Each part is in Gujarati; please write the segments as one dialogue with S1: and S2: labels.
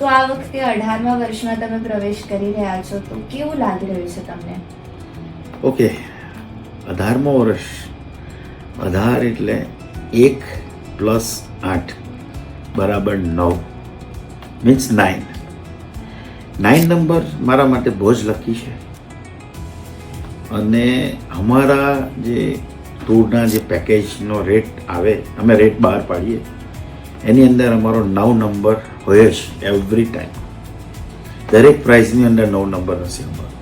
S1: તો આ વખતે 18મા વર્ષમાં તમે પ્રવેશ કરી રહ્યા છો, તો કેવું લાગી રહ્યું છે તમને?
S2: ઓકે, 18મો વર્ષ, 18 એટલે 1 + 8 = 9, મીન્સ 9. 9 નંબર મારા માટે બહુ જ લકી છે. અને અમારા જે ટૂરના જે પેકેજનો રેટ આવે, અમે રેટ બહાર પાડીએ, એની અંદર અમારો 9 નંબર હોય જ એવરી ટાઈમ. દરેક પ્રાઇઝની અંદર 9 નંબર હશે અમારો.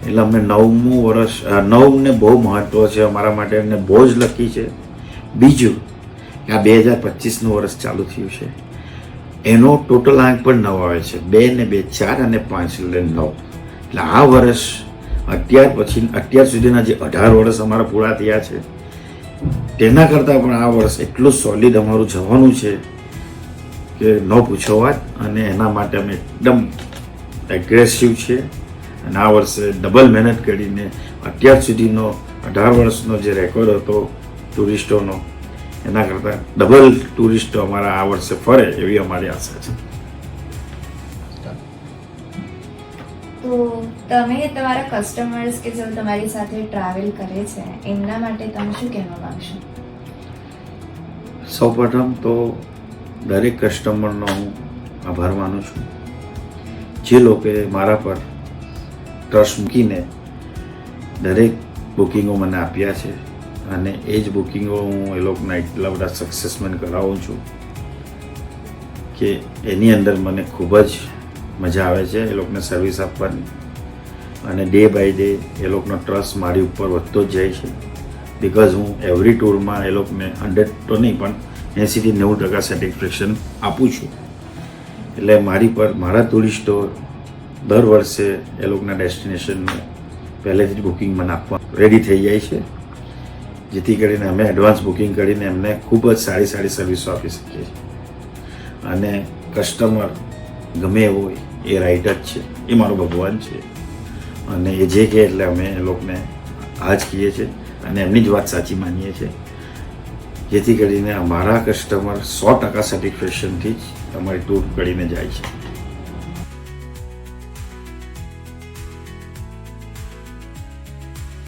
S2: એટલે અમે 9મું વર્ષ, 9ને બહુ મહત્વ છે અમારા માટે અને બહુ જ લકી છે. બીજું કે આ 2025નું વર્ષ ચાલુ થયું છે, એનો ટોટલ આંક પણ 9 આવે છે. 2 ને 2 4 અને 5 એટલે 9. એટલે આ વર્ષ અત્યાર સુધીના જે 18 વર્ષ અમારા પૂરા થયા છે, તેના કરતાં પણ આ વર્ષ એટલું સોલિડ અમારું જવાનું છે કે ન પૂછો વાત. અને એના માટે અમે એકદમ એગ્રેસિવ છે. અને આ વર્ષે ડબલ મહેનત કરીને અત્યાર સુધીનો 18 વર્ષનો જે રેકોર્ડ હતો ટુરિસ્ટોનો, એના કરતાં ડબલ ટુરિસ્ટો અમારા આ વર્ષે ફરે એવી અમારી આશા છે.
S1: તો તમે તમારા કસ્ટમર્સ કે જેઓ તમારી સાથે ટ્રાવેલ કરે છે, એમના માટે તમે શું કહેવા માંગશો?
S2: સૌપ્રથમ તો દરેક કસ્ટમરનો હું આભાર માનું છું, જે લોકોએ મારા પર ટ્રસ્ટ મૂકીને દરેક બુકિંગો મને આપ્યા છે. અને એ જ બુકિંગો હું એ લોકોના એટલા બધા સક્સેસમેન કરાવું છું કે એની અંદર મને ખૂબ જ મજા આવે છે એ લોકોને સર્વિસ આપવાની. અને ડે બાય ડે એ લોકોનો ટ્રસ્ટ મારી ઉપર વધતો જ જાય છે. બિકોઝ હું એવરી ટૂરમાં એ લોકોને 100 તો નહીં પણ 80 થી 90% સેટિસ્ફેક્શન આપું છું. એટલે મારી પર મારા ટુરિસ્ટો દર વર્ષે એ લોકોના ડેસ્ટિનેશનનું પહેલેથી જ બુકિંગ મને આપવા રેડી થઈ જાય છે, જેથી કરીને અમે એડવાન્સ બુકિંગ કરીને એમને ખૂબ જ સારી સર્વિસો આપી શકીએ છીએ. અને કસ્ટમર ગમે એવો હોય એ રાઈટ જ છે, એ મારો ભગવાન છે. અને એ જે કહે એટલે અમે એ લોકોને આ જ કહીએ છીએ અને એમની જ વાત સાચી માનીએ છીએ, જેથી કરીને અમારા કસ્ટમર 100% સેટિસ્ફેક્શનથી જ અમારી ટૂર કરીને જાય છે.